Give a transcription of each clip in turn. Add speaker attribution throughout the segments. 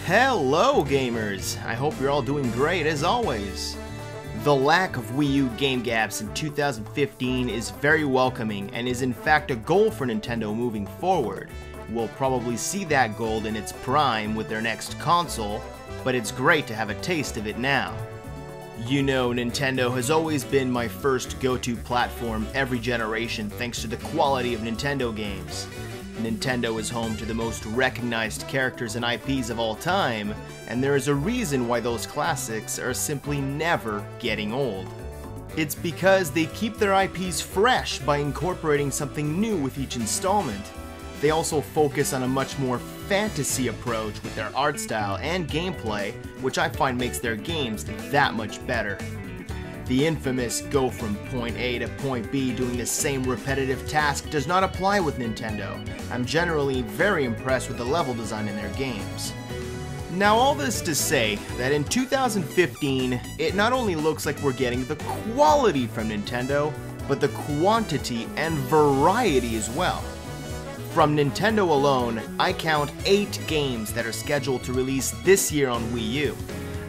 Speaker 1: Hello gamers! I hope you're all doing great as always. The lack of Wii U game gaps in 2015 is very welcoming and is in fact a goal for Nintendo moving forward. We'll probably see that goal in its prime with their next console, but it's great to have a taste of it now. You know, Nintendo has always been my first go-to platform every generation thanks to the quality of Nintendo games. Nintendo is home to the most recognized characters and IPs of all time, and there is a reason why those classics are simply never getting old. It's because they keep their IPs fresh by incorporating something new with each installment. They also focus on a much more fantasy approach with their art style and gameplay, which I find makes their games that much better. The infamous go from point A to point B doing the same repetitive task does not apply with Nintendo. I'm generally very impressed with the level design in their games. Now all this to say that in 2015, it not only looks like we're getting the quality from Nintendo, but the quantity and variety as well. From Nintendo alone, I count 8 games that are scheduled to release this year on Wii U.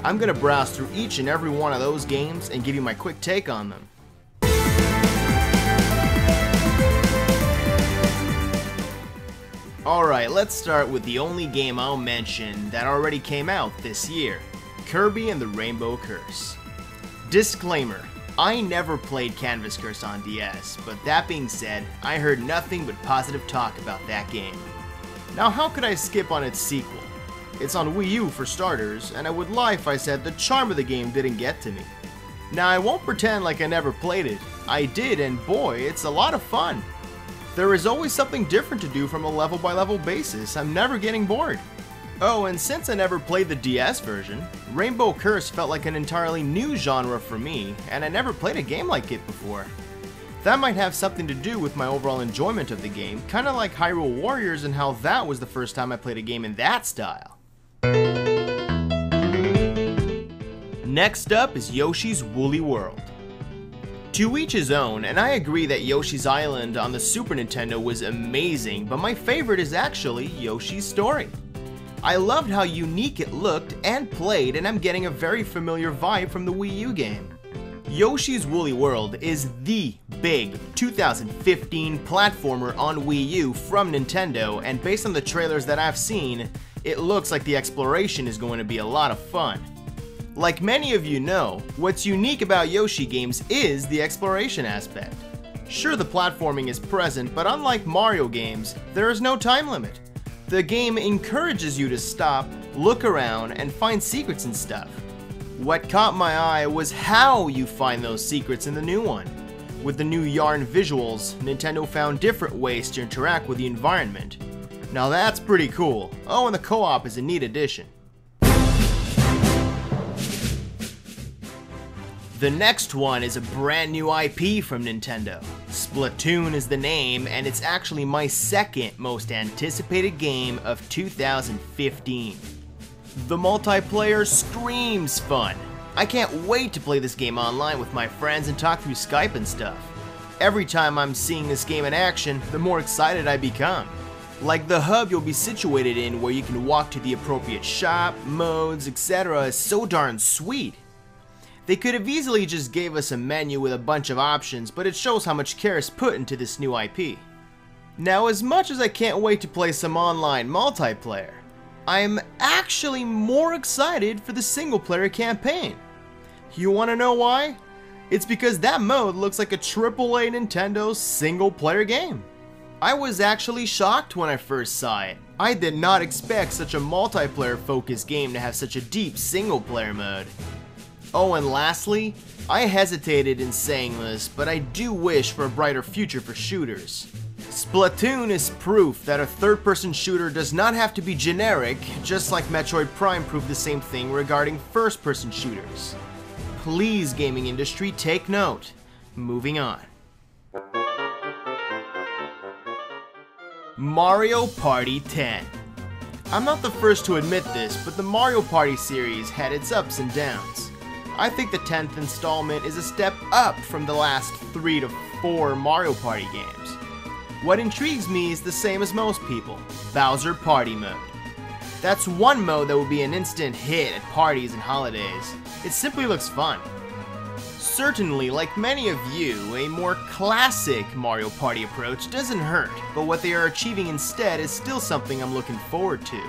Speaker 1: I'm going to browse through each and every one of those games and give you my quick take on them. Alright, let's start with the only game I'll mention that already came out this year, Kirby and the Rainbow Curse. Disclaimer, I never played Canvas Curse on DS, but that being said, I heard nothing but positive talk about that game. Now how could I skip on its sequel? It's on Wii U for starters, and I would lie if I said the charm of the game didn't get to me. Now I won't pretend like I never played it. I did, and boy, it's a lot of fun. There is always something different to do from a level by level basis. I'm never getting bored. Oh, and since I never played the DS version, Rainbow Curse felt like an entirely new genre for me, and I never played a game like it before. That might have something to do with my overall enjoyment of the game, kinda like Hyrule Warriors and how that was the first time I played a game in that style. Next up is Yoshi's Woolly World. To each his own, and I agree that Yoshi's Island on the Super Nintendo was amazing, but my favorite is actually Yoshi's Story. I loved how unique it looked and played, and I'm getting a very familiar vibe from the Wii U game. Yoshi's Woolly World is the big 2015 platformer on Wii U from Nintendo, and based on the trailers that I've seen, it looks like the exploration is going to be a lot of fun. Like many of you know, what's unique about Yoshi games is the exploration aspect. Sure, the platforming is present, but unlike Mario games, there is no time limit. The game encourages you to stop, look around, and find secrets and stuff. What caught my eye was how you find those secrets in the new one. With the new yarn visuals, Nintendo found different ways to interact with the environment. Now that's pretty cool. Oh, and the co-op is a neat addition. The next one is a brand new IP from Nintendo. Splatoon is the name, and it's actually my second most anticipated game of 2015. The multiplayer screams fun. I can't wait to play this game online with my friends and talk through Skype and stuff. Every time I'm seeing this game in action, the more excited I become. Like the hub you'll be situated in where you can walk to the appropriate shop, modes, etc. is so darn sweet. They could have easily just gave us a menu with a bunch of options, but it shows how much care is put into this new IP. Now, as much as I can't wait to play some online multiplayer, I'm actually more excited for the single player campaign. You wanna know why? It's because that mode looks like a AAA Nintendo single player game. I was actually shocked when I first saw it. I did not expect such a multiplayer focused game to have such a deep single player mode. Oh, and lastly, I hesitated in saying this, but I do wish for a brighter future for shooters. Splatoon is proof that a third-person shooter does not have to be generic, just like Metroid Prime proved the same thing regarding first-person shooters. Please, gaming industry, take note. Moving on. Mario Party 10. I'm not the first to admit this, but the Mario Party series had its ups and downs. I think the 10th installment is a step up from the last 3 to 4 Mario Party games. What intrigues me is the same as most people, Bowser Party Mode. That's one mode that would be an instant hit at parties and holidays. It simply looks fun. Certainly, like many of you, a more classic Mario Party approach doesn't hurt, but what they are achieving instead is still something I'm looking forward to.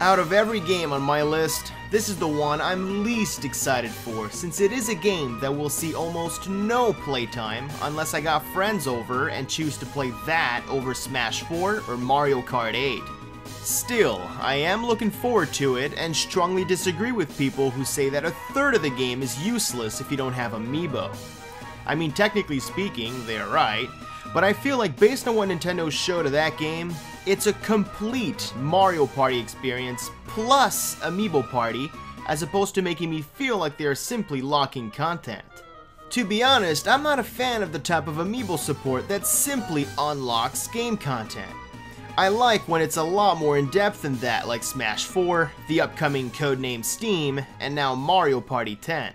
Speaker 1: Out of every game on my list, this is the one I'm least excited for, since it is a game that will see almost no playtime unless I got friends over and choose to play that over Smash 4 or Mario Kart 8. Still, I am looking forward to it and strongly disagree with people who say that a third of the game is useless if you don't have Amiibo. I mean, technically speaking, they're right, but I feel like based on what Nintendo showed of that game, it's a complete Mario Party experience plus Amiibo Party, as opposed to making me feel like they are simply locking content. To be honest, I'm not a fan of the type of Amiibo support that simply unlocks game content. I like when it's a lot more in-depth than that, like Smash 4, the upcoming codename Steam, and now Mario Party 10.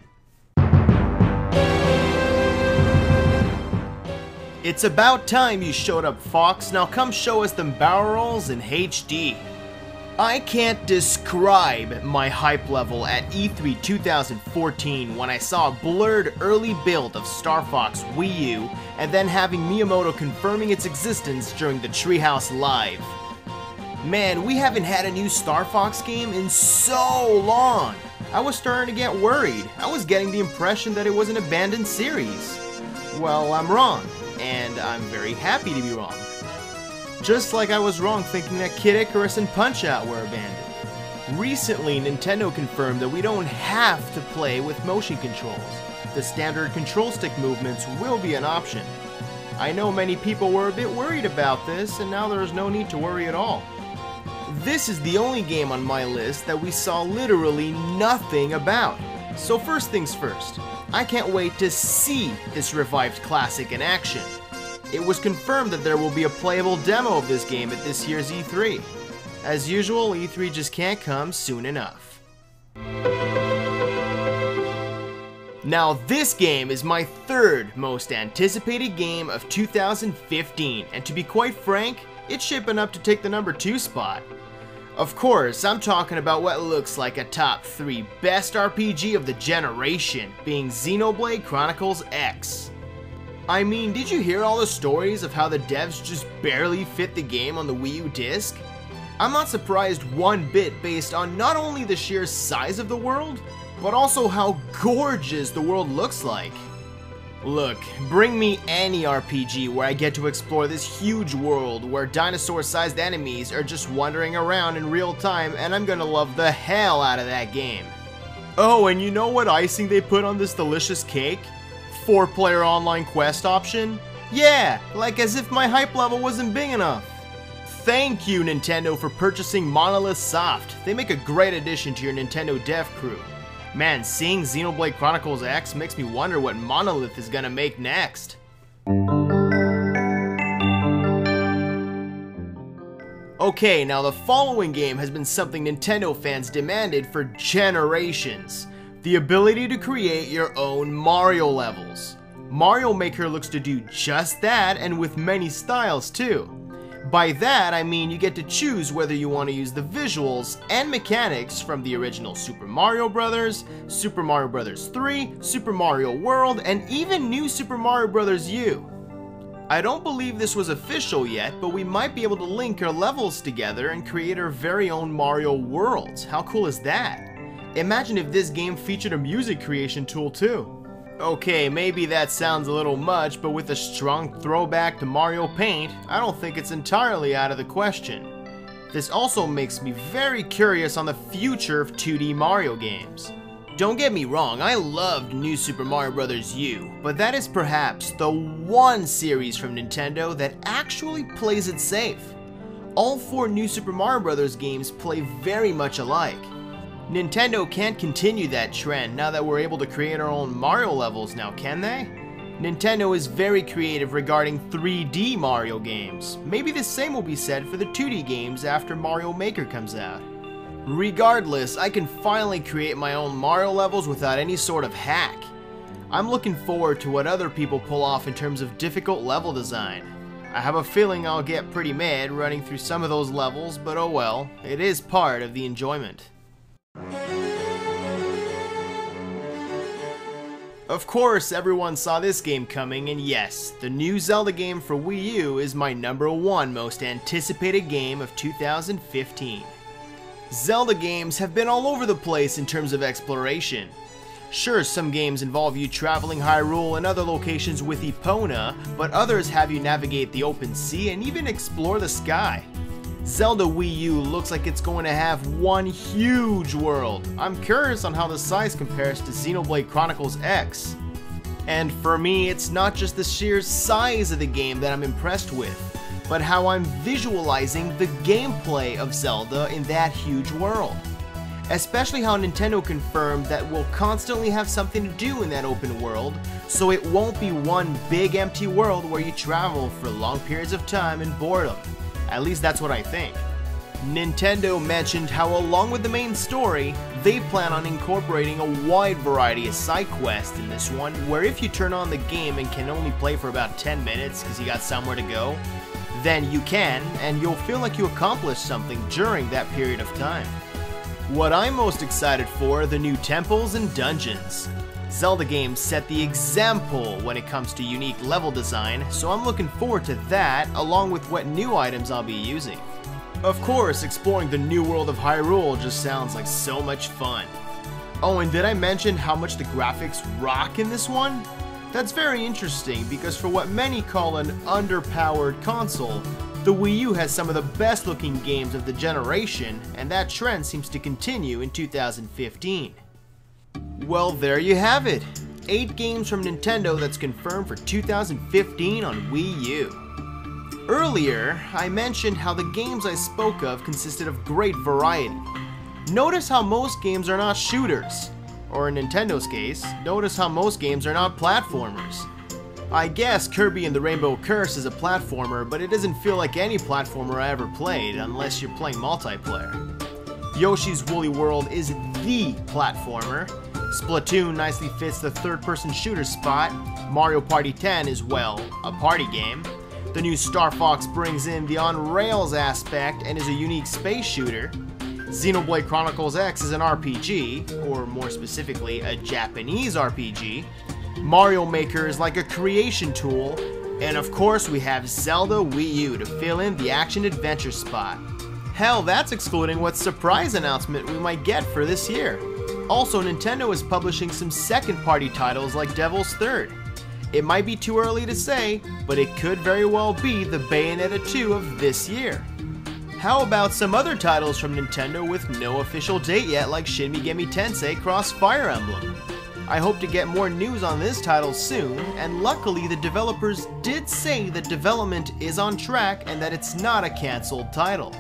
Speaker 1: It's about time you showed up, Fox. Now come show us them barrel rolls in HD. I can't describe my hype level at E3 2014 when I saw a blurred early build of Star Fox Wii U and then having Miyamoto confirming its existence during the Treehouse Live. Man, we haven't had a new Star Fox game in so long. I was starting to get worried. I was getting the impression that it was an abandoned series. Well, I'm wrong, and I'm very happy to be wrong. Just like I was wrong thinking that Kid Icarus and Punch-Out were abandoned. Recently, Nintendo confirmed that we don't have to play with motion controls. The standard control stick movements will be an option. I know many people were a bit worried about this, and now there is no need to worry at all. This is the only game on my list that we saw literally nothing about. So first things first, I can't wait to see this revived classic in action. It was confirmed that there will be a playable demo of this game at this year's E3. As usual, E3 just can't come soon enough. Now this game is my third most anticipated game of 2015, and to be quite frank, it's shaping up to take the number 2 spot. Of course, I'm talking about what looks like a top 3 best RPG of the generation, being Xenoblade Chronicles X. I mean, did you hear all the stories of how the devs just barely fit the game on the Wii U disc? I'm not surprised one bit based on not only the sheer size of the world, but also how gorgeous the world looks like. Look, bring me any RPG where I get to explore this huge world where dinosaur-sized enemies are just wandering around in real time, and I'm gonna love the hell out of that game. Oh, and you know what icing they put on this delicious cake? 4-player online quest option? Yeah, like as if my hype level wasn't big enough. Thank you, Nintendo, for purchasing Monolith Soft. They make a great addition to your Nintendo dev crew. Man, seeing Xenoblade Chronicles X makes me wonder what Monolith is gonna make next. Okay, now the following game has been something Nintendo fans demanded for generations. The ability to create your own Mario levels. Mario Maker looks to do just that, and with many styles too. By that, I mean you get to choose whether you want to use the visuals and mechanics from the original Super Mario Bros., Super Mario Bros. 3, Super Mario World, and even new Super Mario Bros. U. I don't believe this was official yet, but we might be able to link our levels together and create our very own Mario worlds. How cool is that? Imagine if this game featured a music creation tool too. Okay, maybe that sounds a little much, but with a strong throwback to Mario Paint, I don't think it's entirely out of the question. This also makes me very curious on the future of 2D Mario games. Don't get me wrong, I loved New Super Mario Bros. U, but that is perhaps the one series from Nintendo that actually plays it safe. All 4 New Super Mario Bros. Games play very much alike. Nintendo can't continue that trend now that we're able to create our own Mario levels now, can they? Nintendo is very creative regarding 3D Mario games. Maybe the same will be said for the 2D games after Mario Maker comes out. Regardless, I can finally create my own Mario levels without any sort of hack. I'm looking forward to what other people pull off in terms of difficult level design. I have a feeling I'll get pretty mad running through some of those levels, but oh well, it is part of the enjoyment. Of course, everyone saw this game coming, and yes, the new Zelda game for Wii U is my #1 most anticipated game of 2015. Zelda games have been all over the place in terms of exploration. Sure, some games involve you traveling Hyrule and other locations with Epona, but others have you navigate the open sea and even explore the sky. Zelda Wii U looks like it's going to have one huge world. I'm curious on how the size compares to Xenoblade Chronicles X. And for me, it's not just the sheer size of the game that I'm impressed with, but how I'm visualizing the gameplay of Zelda in that huge world. Especially how Nintendo confirmed that we'll constantly have something to do in that open world, so it won't be one big empty world where you travel for long periods of time in boredom. At least that's what I think. Nintendo mentioned how along with the main story, they plan on incorporating a wide variety of side quests in this one, where if you turn on the game and can only play for about 10 minutes because you got somewhere to go, then you can, and you'll feel like you accomplished something during that period of time. What I'm most excited for are the new temples and dungeons. Zelda games set the example when it comes to unique level design, so I'm looking forward to that, along with what new items I'll be using. Of course, exploring the new world of Hyrule just sounds like so much fun. Oh, and did I mention how much the graphics rock in this one? That's very interesting, because for what many call an underpowered console, the Wii U has some of the best looking games of the generation, and that trend seems to continue in 2015. Well, there you have it. 8 games from Nintendo that's confirmed for 2015 on Wii U. Earlier, I mentioned how the games I spoke of consisted of great variety. Notice how most games are not shooters. Or in Nintendo's case, notice how most games are not platformers. I guess Kirby and the Rainbow Curse is a platformer, but it doesn't feel like any platformer I ever played, unless you're playing multiplayer. Yoshi's Woolly World is the platformer. Splatoon nicely fits the third-person shooter spot. Mario Party 10 is, well, a party game. The new Star Fox brings in the on-rails aspect and is a unique space shooter. Xenoblade Chronicles X is an RPG, or more specifically, a Japanese RPG. Mario Maker is like a creation tool. And of course, we have Zelda Wii U to fill in the action-adventure spot. Hell, that's excluding what surprise announcement we might get for this year. Also, Nintendo is publishing some second-party titles like Devil's Third. It might be too early to say, but it could very well be the Bayonetta 2 of this year. How about some other titles from Nintendo with no official date yet, like Shin Megami Tensei Cross Fire Emblem? I hope to get more news on this title soon, and luckily the developers did say that development is on track and that it's not a cancelled title.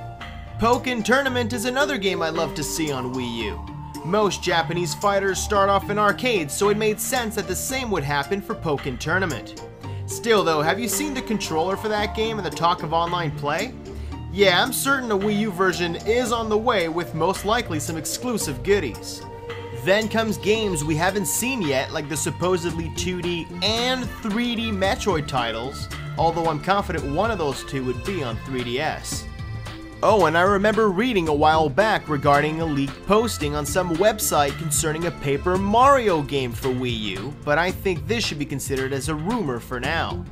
Speaker 1: Pokken Tournament is another game I'd love to see on Wii U. Most Japanese fighters start off in arcades, so it made sense that the same would happen for Pokken Tournament. Still though, have you seen the controller for that game and the talk of online play? Yeah, I'm certain a Wii U version is on the way with most likely some exclusive goodies. Then comes games we haven't seen yet, like the supposedly 2D and 3D Metroid titles, although I'm confident one of those two would be on 3DS. Oh, and I remember reading a while back regarding a leaked posting on some website concerning a Paper Mario game for Wii U, but I think this should be considered as a rumor for now.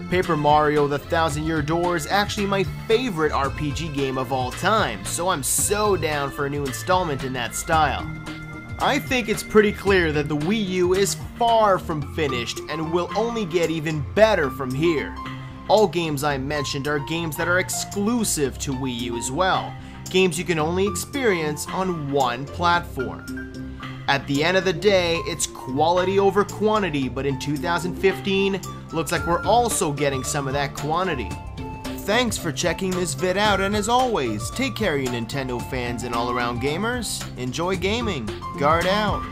Speaker 1: Paper Mario: The Thousand Year Door is actually my favorite RPG game of all time, so I'm so down for a new installment in that style. I think it's pretty clear that the Wii U is far from finished and will only get even better from here. All games I mentioned are games that are exclusive to Wii U as well, games you can only experience on one platform. At the end of the day, it's quality over quantity, but in 2015, looks like we're also getting some of that quantity. Thanks for checking this vid out, and as always, take care you Nintendo fans and all-around gamers. Enjoy gaming. Guard out.